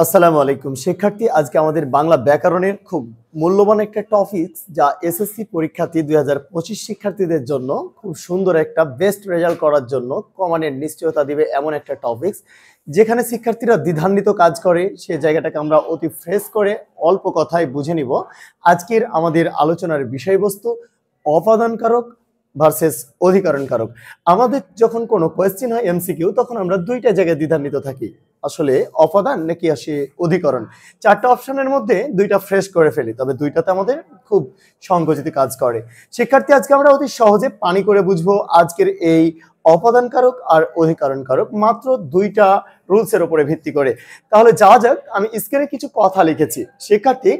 আসসালামু আলাইকুম শিক্ষার্থী, আজকে আমাদের বাংলা ব্যাকরণের খুব মূল্যবান একটা টপিক যা এসএসসি পরীক্ষার্থী 2025 শিক্ষার্থীদের জন্য খুব সুন্দর একটা বেস্ট রেজাল্ট করার জন্য কমানের নিশ্চয়তা দিবে এমন একটা টপিক যেখানে শিক্ষার্থীরা দ্বিধান্বিত কাজ করে সেই জায়গাটাকে আমরা অতি ফ্রেশ করে অল্প কথায় বুঝে নিব। আজকের আমাদের আলোচনার বিষয়বস্তু অপাদানকারক ভার্সেস অধিকরণকারক। আমাদের যখন কোনো কোয়েশ্চেন হয় এমসিকিউ, তখন আমরা দুইটা জায়গায় দ্বিধান্বিত থাকি, আসলে অপাদান নাকি আসে অধিকরণ। চারটা অপশনের মধ্যে দুইটা ফ্রেশ করে ফেলি, তবে দুইটাতে আমাদের খুব সংগঠিত কাজ করে। শিক্ষার্থী, আজকে আমরা অতি সহজে পানি করে বুঝবো আজকের এই অপাদানকারক আর অধিকরণকারক মাত্র দুইটা রুলসের উপরে ভিত্তি করে। তাহলে যাওয়া যাক। আমি স্ক্রিনে কিছু কথা লিখেছি। শিক্ষার্থী,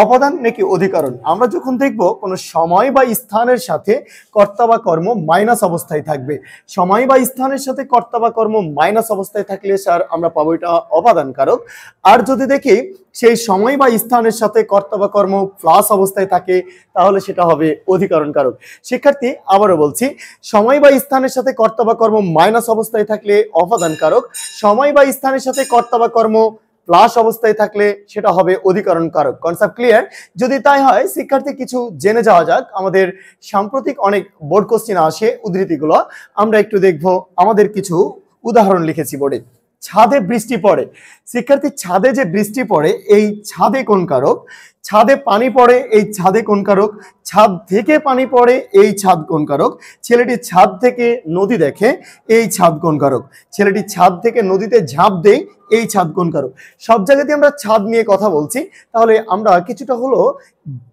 অপাদান নাকি অধিকরণ, আমরা যখন দেখব কোনো সময় বা স্থানের সাথে কর্তা বা কর্ম মাইনাস অবস্থায় থাকবে, সময় বা স্থানের সাথে কর্তা বা কর্ম মাইনাস অবস্থায় থাকলে স্যার আমরা পাবো এটা অপাদানকারক। আর যদি দেখি সেই সময় বা স্থানের সাথে কর্তা বা কর্ম প্লাস অবস্থায় থাকে, তাহলে সেটা হবে অধিকরণকারক। শিক্ষার্থী, আবারও বলছি, সময় বা স্থানের সাথে কর্তা বা কর্ম মাইনাস অবস্থায় থাকলে অপাদানকারক, সময় বা স্থানের সাথে কর্তা বা কর্ম প্লাস অবস্থায় থাকলে সেটা হবে অধিকরণকারক। Concept clear? যদি তাই হয় শিক্ষার্থী, কিছু জেনে যাওয়া যাক। আমাদের সাম্প্রতিক অনেক বোর্ড কোশ্চেন আসে, উদ্ধৃতিগুলো আমরা একটু দেখব। আমাদের কিছু উদাহরণ লিখেছি বোর্ডে। ছাদে বৃষ্টি পড়ে। শিক্ষার্থী, ছাদে যে বৃষ্টি পড়ে এই ছাদে কোন কারক? ছাদে পানি পড়ে এই ছাদে কোন কারক? ছাদ থেকে পানি পড়ে এই ছাদ কোন কারক? ছেলেটি ছাদ থেকে নদী দেখে এই ছাদ কোন কারক? ছেলেটি ছাদ থেকে নদীতে ঝাঁপ দেয় এই ছাদ কোন কারক? সব জায়গাতে আমরা ছাদ নিয়ে কথা বলছি, তাহলে আমরা কিছুটা হলো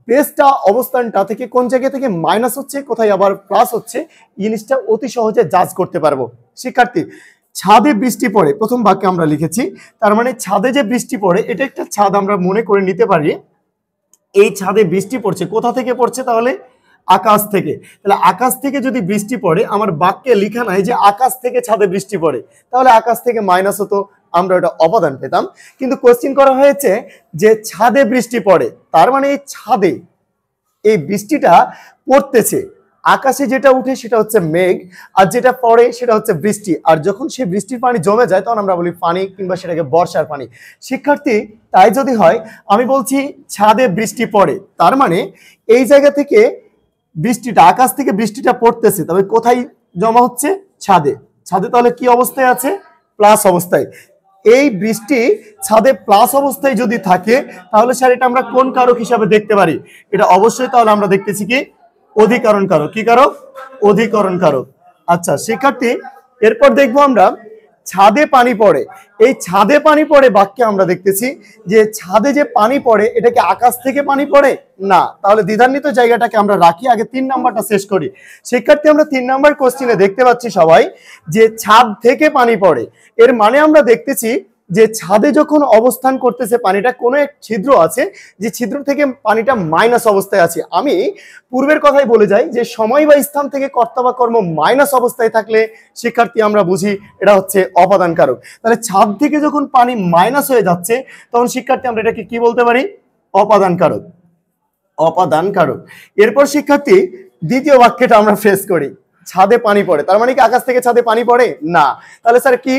বেসটা অবস্থানটা থেকে কোন জায়গা থেকে মাইনাস হচ্ছে, কোথায় আবার প্লাস হচ্ছে, জিনিসটা অতি সহজে জাজ করতে পারবো। শিক্ষার্থী, ছাদে বৃষ্টি পড়ে প্রথম বাক্যে আমরা লিখেছি, তার মানে ছাদে যে বৃষ্টি পড়ে এটা একটা ছাদ আমরা মনে করে নিতে পারি। এই ছাদে বৃষ্টি পড়ছে, কোথা থেকে পড়ছে? তাহলে আকাশ থেকে। তাহলে আকাশ থেকে যদি বৃষ্টি পড়ে, আমার বাক্যে লেখা নাই যে আকাশ থেকে ছাদে বৃষ্টি পড়ে, তাহলে আকাশ থেকে মাইনাস হতো, আমরা ওটা অপাদান পেতাম। কিন্তু কোশ্চেন করা হয়েছে যে ছাদে বৃষ্টি পড়ে, তার মানে এই ছাদে এই বৃষ্টিটা পড়তেছে। আকাশে যেটা উঠে সেটা হচ্ছে মেঘ, আর যেটা পড়ে সেটা হচ্ছে বৃষ্টি। আর যখন সেই বৃষ্টির পানি জমে যায় তখন আমরা বলি পানি, কিংবা সেটাকে বর্ষার পানি। শিক্ষার্থী, তাই যদি হয়, আমি বলছি ছাদে বৃষ্টি পড়ে, তার মানে এই জায়গা থেকে বৃষ্টিটা, আকাশ থেকে বৃষ্টিটা পড়তেছে, তবে কোথায় জমা হচ্ছে? ছাদে। ছাদে তাহলে কি অবস্থায় আছে? প্লাস অবস্থায়। এই বৃষ্টি ছাদে প্লাস অবস্থায় যদি থাকে, তাহলে স্যার এটা আমরা কোন কারক হিসাবে দেখতে পারি? এটা অবশ্যই তাহলে আমরা দেখতেছি কি অধিকরণ কারক। কি কারক? অধিকরণ কারক। আচ্ছা শিক্ষার্থী, এরপর দেখবো আমরা ছাদে পানি পড়ে। এই ছাদে পানি পড়ে বাক্যে আমরা দেখতেছি যে ছাদে যে পানি পড়ে এটা কি আকাশ থেকে পানি পড়ে? না। তাহলে দ্বিধান্বিত জায়গাটাকে আমরা রাখি, আগে 3 নাম্বারটা শেষ করি। শিক্ষার্থী, আমরা 3 নাম্বার কোশ্চেনে দেখতে পাচ্ছি সবাই যে ছাদ থেকে পানি পড়ে, এর মানে আমরা দেখতেছি যে ছাদে যখন অবস্থান করতেছে পানিটা, কোনো এক ছিদ্র আছে, যে ছিদ্র থেকে পানিটা মাইনাস অবস্থায় আছে। আমি পূর্বের কথাই বলে যাই যে সময় বা স্থান থেকে কর্তা বা কর্ম মাইনাস অবস্থায় থাকলে শিক্ষার্থী আমরা বুঝি এটা হচ্ছে অপাদান কারক। তাহলে ছাদ থেকে যখন পানি মাইনাস হয়ে যাচ্ছে, তখন শিক্ষার্থী আমরা এটাকে কি বলতে পারি? অপাদান কারক। অপাদান কারক। এরপর শিক্ষার্থী, দ্বিতীয় বাক্যটা আমরা ফেস করি। ছাদে পানি পড়ে, তার মানে কি আকাশ থেকে ছাদে পানি পড়ে? না। তাহলে স্যার কি?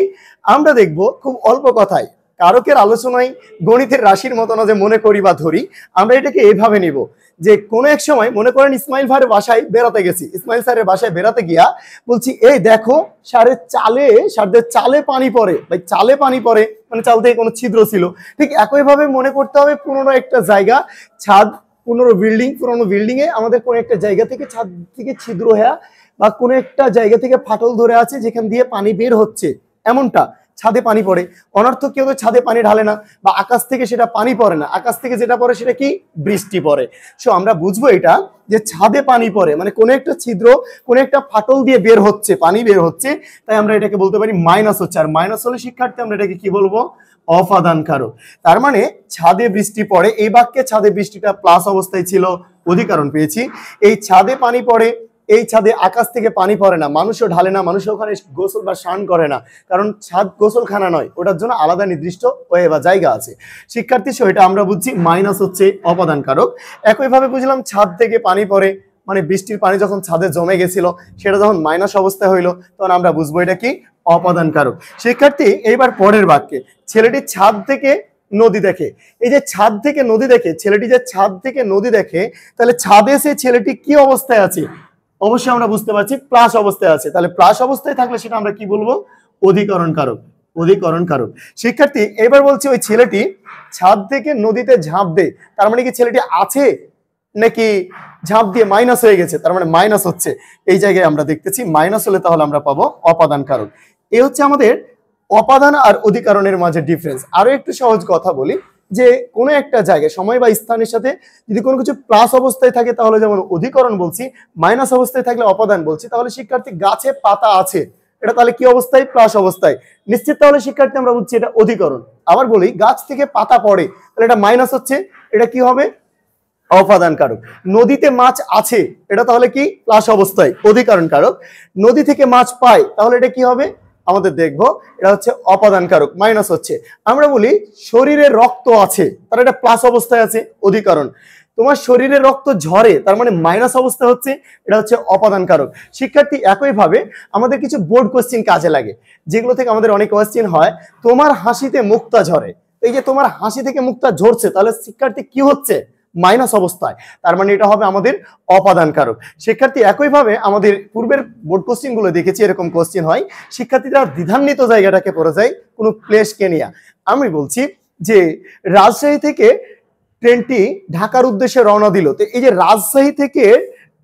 আমরা দেখব খুব অল্প কথায়, কারকের আলোচনায় গণিতের রাশির মতো না যে মনে করি বা ধরি, আমরা এটাকে এইভাবে নিব যে কোনো এক সময় মনে করেন ইসমাইল ভাইয়ের বাসায় বেড়াতে গেছি, ইসমাইল স্যারের বাসায় বেড়াতে গিয়া বলছি এই দেখো সারদের চালে পানি পড়ে। ভাই চালে পানি পড়ে মানে চাল থেকে কোনো ছিদ্র ছিল। ঠিক একইভাবে মনে করতে হবে পুরনো একটা জায়গা, ছাদ, পুরনো বিল্ডিং এ আমাদের কোনো একটা জায়গা থেকে ছাদ থেকে ছিদ্র হয়ে বা কোনো একটা জায়গা থেকে ফাটল ধরে আছে যেখান দিয়ে পানি বের হচ্ছে, এমনটা ছাদে পানি পড়ে। অনর্থক কেউ তো ছাদে পানি ঢালে না, বা আকাশ থেকে সেটা পানি পড়ে না, আকাশ থেকে যেটা পড়ে সেটা কি? বৃষ্টি পড়ে। সো আমরা বুঝবো এটা যে ছাদে পানি পড়ে মানে কোনো একটা ছিদ্র, কোনো একটা ফাটল দিয়ে বের হচ্ছে, পানি বের হচ্ছে, তাই আমরা এটাকে বলতে পারি মাইনাস হচ্ছে। আর মাইনাস হলে শিক্ষার্থী আমরা এটাকে কি বলবো? অপাদান কারক। তার মানে ছাদে বৃষ্টি পড়ে, এই বাক্যে ছাদে বৃষ্টিটা প্লাস অবস্থায় ছিল, অধিকরণ পেয়েছি। এই ছাদে পানি পড়ে, এই ছাদে আকাশ থেকে পানি পড়ে না, মানুষও ঢালে না, মানুষ ওখানে গোসল বা স্নান করে না, কারণ ছাদ গোসলখানা নয়, ওটার জন্য আলাদা নির্দিষ্ট ওয়ে বা জায়গা আছে। শিক্ষার্থী, সেটা আমরা বুঝছি মাইনাস হচ্ছে অপাদান কারক। একইভাবে বুঝলাম ছাদ থেকে পানি পড়ে মানে বৃষ্টির পানি যখন ছাদে জমে গেছিল, সেটা যখন মাইনাস অবস্থায় হইলো, তখন আমরা বুঝবো এটা কি? অপাদান কারক। শিক্ষার্থী, এইবার পরের বাক্যে ছেলেটি ছাদ থেকে নদী দেখে। এই যে ছাদ থেকে নদী দেখে, ছেলেটি যে ছাদ থেকে নদী দেখে, তাহলে ছাদে সে ছেলেটি কি অবস্থায় আছে? অবশ্যই আমরা বুঝতে পারছি প্লাস অবস্থায় আছে। তাহলে প্লাস অবস্থায় থাকলে সেটা আমরা কি বলবো? অধিকরণ কারক। অধিকরণ কারক। শিক্ষার্থী এবার বলছি ওই ছেলেটি ছাদ থেকে নদীতে ঝাঁপ দেয়, তার মানে কি ছেলেটি আছে নাকি ঝাঁপ দিয়ে মাইনাস হয়ে গেছে? তার মানে মাইনাস হচ্ছে। এই জায়গায় আমরা দেখতেছি মাইনাস হলে তাহলে আমরা পাবো অপাদান কারক। এই হচ্ছে আমাদের অপাদান আর অধিকরণের মাঝে ডিফারেন্স। আরো একটু সহজ কথা বলি, যে কোনো একটা জায়গায় সময় বা স্থানের সাথে যদি কোনো কিছু প্লাস অবস্থায় থাকে তাহলে যেমন অধিকরণ বলছি, মাইনাস অবস্থায় থাকলে অপাদান বলছি। তাহলে শিক্ষার্থী গাছে পাতা আছে, এটা তাহলে কি অবস্থায়? প্লাস অবস্থায়। নিশ্চিত তাহলে শিক্ষার্থী আমরা বুঝছি এটা অধিকরণ। আবার বলি গাছ থেকে পাতা পড়ে, তাহলে এটা মাইনাস হচ্ছে, এটা কি হবে? অপাদান কারক। নদীতে মাছ আছে, এটা তাহলে কি? প্লাস অবস্থায়, অধিকরণ কারক। নদী থেকে মাছ পায়, তাহলে এটা কি হবে? আমাদের দেখবো এটা হচ্ছে অপাদান কারক, মাইনাস হচ্ছে। আমরা বলি শরীরে রক্ত আছে, তাহলে এটা প্লাস অবস্থায় আছে, অধিকরণ। তোমার শরীরে রক্ত ঝরে, তার মানে মাইনাস অবস্থা হচ্ছে, এটা হচ্ছে অপাদান কারক। শিক্ষার্থী একইভাবে আমাদের কিছু বোর্ড কোশ্চেন কাজে লাগে, যেগুলো থেকে আমাদের অনেক কোশ্চেন হয়। তোমার হাসিতে মুক্তা ঝরে, এই যে তোমার হাসি থেকে মুক্তা ঝরছে, তাহলে শিক্ষার্থী কি হচ্ছে? মাইনাস অবস্থায়। তার মানে এটা হবে আমাদের অপাদান কারক। শিক্ষার্থী একইভাবে আমাদের পূর্বের বোর্ড কোশ্চেন গুলো দেখেছি এরকম কোশ্চেন হয়, শিক্ষার্থীরা দ্বিধান্বিত জায়গাটাকে পড়ে যায় কোনো প্লেসকে নিয়ে। আমি বলছি যে রাজশাহী থেকে ট্রেনটি ঢাকার উদ্দেশ্যে রওনা দিল, তো এই যে রাজশাহী থেকে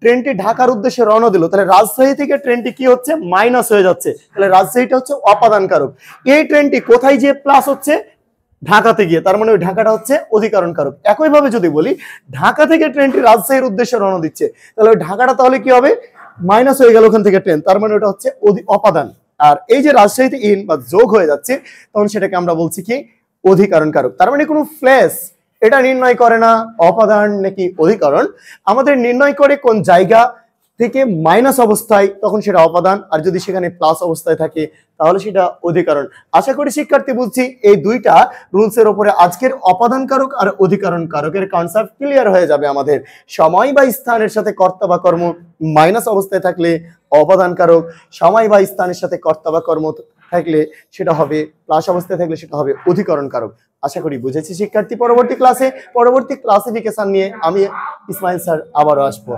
ট্রেনটি ঢাকার উদ্দেশ্যে রওনা দিল, তাহলে রাজশাহী থেকে ট্রেনটি কি হচ্ছে? মাইনাস হয়ে যাচ্ছে, তাহলে রাজশাহীটা হচ্ছে অপাদান কারক। এই ট্রেনটি কোথায় গিয়ে প্লাস হচ্ছে? ঢাকাতে গিয়ে, তার মানে ওই ঢাকাটা হচ্ছে অধিকরণ কারক। একইভাবে যদি বলি ঢাকা থেকে ট্রেনটি রাজশাহীর উদ্দেশ্যে রওনা দিচ্ছে, তাহলে ওই ঢাকাটা তাহলে কি হবে? মাইনাস হয়ে গেল ওখান থেকে ট্রেন, তার মানে ওটা হচ্ছে অপাদান। আর এই যে রাজশাহীতে ইন বা যোগ হয়ে যাচ্ছে, তখন সেটাকে আমরা বলছি কি? অধিকরণ কারক। তার মানে কোনো প্লেস এটা নির্ণয় করে না অপাদান নাকি অধিকরণ, আমাদের নির্ণয় করে কোন জায়গা থেকে মাইনাস অবস্থায়, তখন সেটা অপাদান, আর যদি সেখানে প্লাস অবস্থায় থাকে তাহলে সেটা অধিকরণ। আশা করি শিক্ষার্থী বুঝছি এই দুইটা রুলস এর উপরে আজকের অপাদান কারক আর অধিকরণ কারকের কনসেপ্ট ক্লিয়ার হয়ে যাবে আমাদের। সময় বা স্থানের সাথে কর্তা বা কর্ম মাইনাস অবস্থায় থাকলে অপাদান কারক, সময় বা স্থানের সাথে কর্তা বা কর্ম থাকলে সেটা হবে প্লাস অবস্থায় থাকলে সেটা হবে অধিকরণ কারক। আশা করি বুঝেছি শিক্ষার্থী। পরবর্তী ক্লাসে পরবর্তী ক্লাসিফিকেশন নিয়ে আমি ইসমাইল স্যার আবারও আসবো।